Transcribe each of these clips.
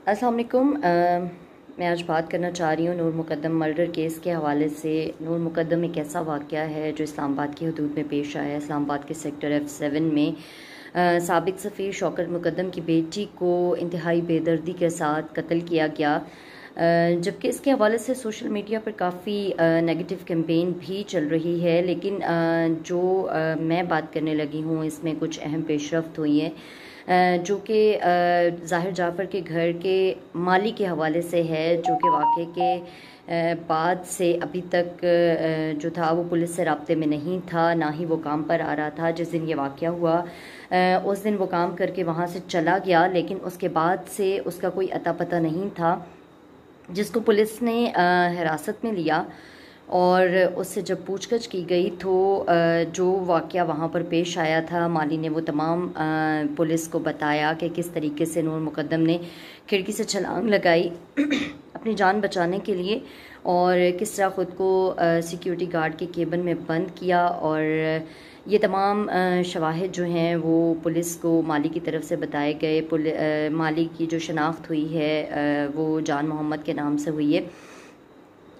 अस्सलाम वालेकुम। मैं आज बात करना चाह रही हूँ नूर मुकद्दम मर्डर केस के हवाले से। नूर मुकद्दम एक ऐसा वाक़या है जो इस्लामाबाद की हदूद में पेश आया है। इस्लामाबाद के सेक्टर F7 में साबिक सफ़ीर शौकत मुकद्दम की बेटी को इंतहाई बेदर्दी के साथ कत्ल किया गया, जबकि इसके हवाले से सोशल मीडिया पर काफ़ी नेगेटिव कैंपेन भी चल रही है। लेकिन जो मैं बात करने लगी हूँ इसमें कुछ अहम पेशरफ्त हुई हैं, जो कि ज़ाहिर जाफ़र के घर के माली के हवाले से है, जो कि वाक़े के बाद से अभी तक जो था वो पुलिस से राब्ते में नहीं था, ना ही वो काम पर आ रहा था। जिस दिन ये वाक़या हुआ उस दिन वो काम करके वहाँ से चला गया, लेकिन उसके बाद से उसका कोई अता पता नहीं था, जिसको पुलिस ने हिरासत में लिया। और उससे जब पूछताछ की गई तो जो वाक़या वहाँ पर पेश आया था, माली ने वो तमाम पुलिस को बताया कि किस तरीके से नूर मुकद्दम ने खिड़की से छलांग लगाई अपनी जान बचाने के लिए, और किस तरह ख़ुद को सिक्योरिटी गार्ड के केबिन में बंद किया। और ये तमाम शवाहिद जो हैं वो पुलिस को माली की तरफ से बताए गए। माली की जो शनाख्त हुई है वो जान मोहम्मद के नाम से हुई है।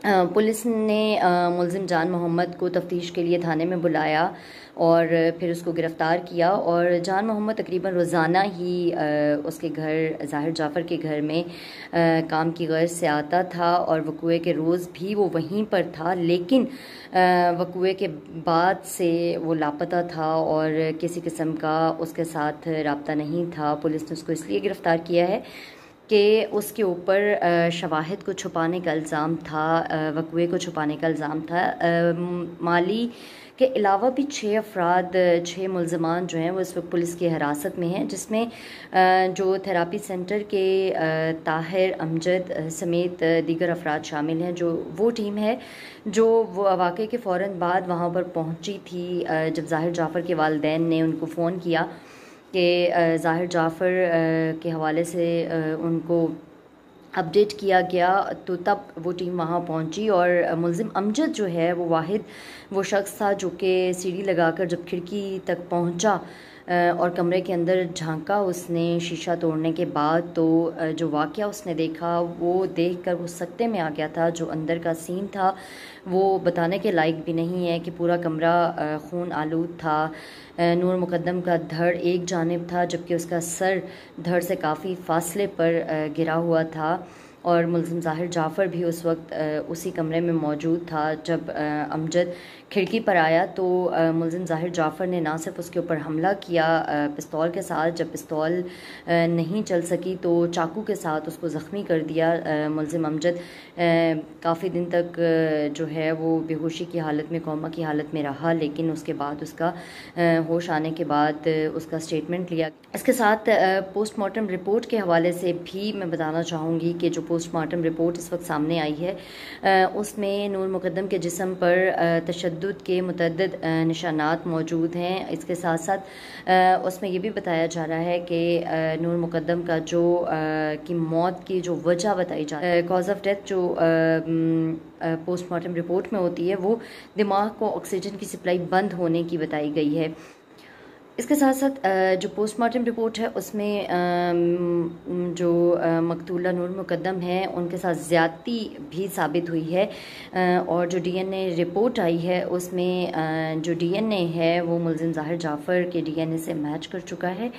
पुलिस ने मुलजिम जान मोहम्मद को तफ्तीश के लिए थाने में बुलाया और फिर उसको गिरफ़्तार किया। और जान मोहम्मद तकरीबन रोज़ाना ही उसके घर ज़ाहिर जाफ़र के घर में काम की गर्ज से आता था, और वक़ूए के रोज़ भी वो वहीं पर था, लेकिन वक़ूए के बाद से वो लापता था और किसी किस्म का उसके साथ रब्ता नहीं था। पुलिस ने उसको इसलिए गिरफ़्तार किया है कि उसके ऊपर शवाहिद को छुपाने का इल्ज़ाम था, वक़ूए को छुपाने का इल्ज़ाम था। माली के अलावा भी 6 मुल्ज़मान जो हैं वो इस वक्त पुलिस की हिरासत में हैं, जिसमें जो थेरापी सेंटर के ताहिर अमजद समेत दीगर अफराद शामिल हैं। जो वो टीम है जो वाक़े के फ़ौरन बाद वहाँ पर पहुँची थी, जब ज़ाहिर जाफ़र के वालिदैन ने उनको फ़ोन किया कि ज़ाहिर जाफ़र के हवाले से उनको अपडेट किया गया, तो तब वो टीम वहाँ पहुँची। और मुलज़िम अमजद जो है वो शख्स था जो कि सीढ़ी लगाकर जब खिड़की तक पहुँचा और कमरे के अंदर झांका उसने शीशा तोड़ने के बाद, तो जो वाक़या उसने देखा वो देखकर वो सकते में आ गया था। जो अंदर का सीन था वो बताने के लायक भी नहीं है कि पूरा कमरा खून आलूद था। नूर मुकद्दम का धड़ एक जानिब था, जबकि उसका सर धड़ से काफ़ी फासले पर गिरा हुआ था। और मुलज़िम ज़ाहिर जाफ़र भी उस वक्त उसी कमरे में मौजूद था। जब अमजद खिड़की पर आया तो मुलज़िम ज़ाहिर जाफ़र ने ना सिर्फ उसके ऊपर हमला किया पिस्तौल के साथ, जब पिस्तौल नहीं चल सकी तो चाकू के साथ उसको ज़ख्मी कर दिया। मुलज़िम अमजद काफ़ी दिन तक जो है वो बेहोशी की हालत में, कोमा की हालत में रहा, लेकिन उसके बाद उसका होश आने के बाद उसका स्टेटमेंट लिया। इसके साथ पोस्टमार्टम रिपोर्ट के हवाले से भी मैं बताना चाहूँगी कि जो पोस्टमार्टम रिपोर्ट इस वक्त सामने आई है उसमें नूर मुकद्दम के जिस्म पर तशद्दुद के मुतअद्दिद निशानात मौजूद हैं। इसके साथ साथ उसमें ये भी बताया जा रहा है कि नूर मुकद्दम का जो की मौत की जो वजह बताई जा रही है, कॉज ऑफ डेथ जो पोस्टमार्टम रिपोर्ट में होती है, वो दिमाग को ऑक्सीजन की सप्लाई बंद होने की बताई गई है। इसके साथ साथ जो पोस्टमार्टम रिपोर्ट है उसमें जो मकतूला नूर मुकद्दम है उनके साथ ज़्यादती भी साबित हुई है। और जो डीएनए रिपोर्ट आई है उसमें जो डीएनए है वो मुलज़िम ज़ाहिर जाफ़र के डीएनए से मैच कर चुका है,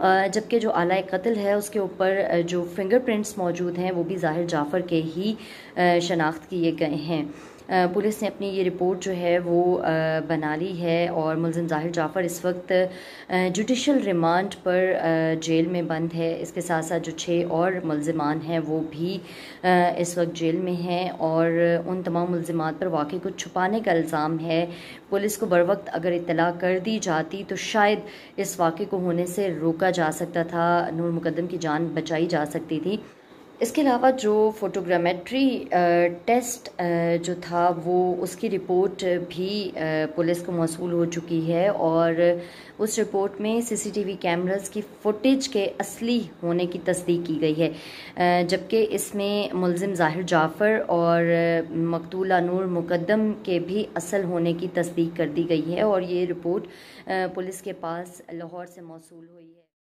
जबकि जो आलाए कत्ल है उसके ऊपर जो फिंगरप्रिंट्स मौजूद हैं वो भी ज़ाहिर जाफ़र के ही शनाख्त किए गए हैं। पुलिस ने अपनी ये रिपोर्ट जो है वो बना ली है और मुलज़िम ज़ाहिर जाफ़र इस वक्त जुडिशल रिमांड पर जेल में बंद है। इसके साथ साथ जो 6 और मुलज़िमान हैं वो भी इस वक्त जेल में हैं, और उन तमाम मुलज़िमात पर वाक़े को छुपाने का इल्ज़ाम है। पुलिस को बर वक्त अगर इत्तला कर दी जाती तो शायद इस वाक़े को होने से रोका जा सकता था, नूर मुकद्दम की जान बचाई जा सकती थी। इसके अलावा जो फ़ोटोग्रामेट्री टेस्ट जो था वो उसकी रिपोर्ट भी पुलिस को मौसूल हो चुकी है, और उस रिपोर्ट में सीसीटीवी कैमरास की फुटेज के असली होने की तस्दीक की गई है, जबकि इसमें मुलज़िम ज़ाहिर जाफ़र और मकतूला नूर मुकद्दम के भी असल होने की तस्दीक कर दी गई है। और ये रिपोर्ट पुलिस के पास लाहौर से मौसूल हुई है।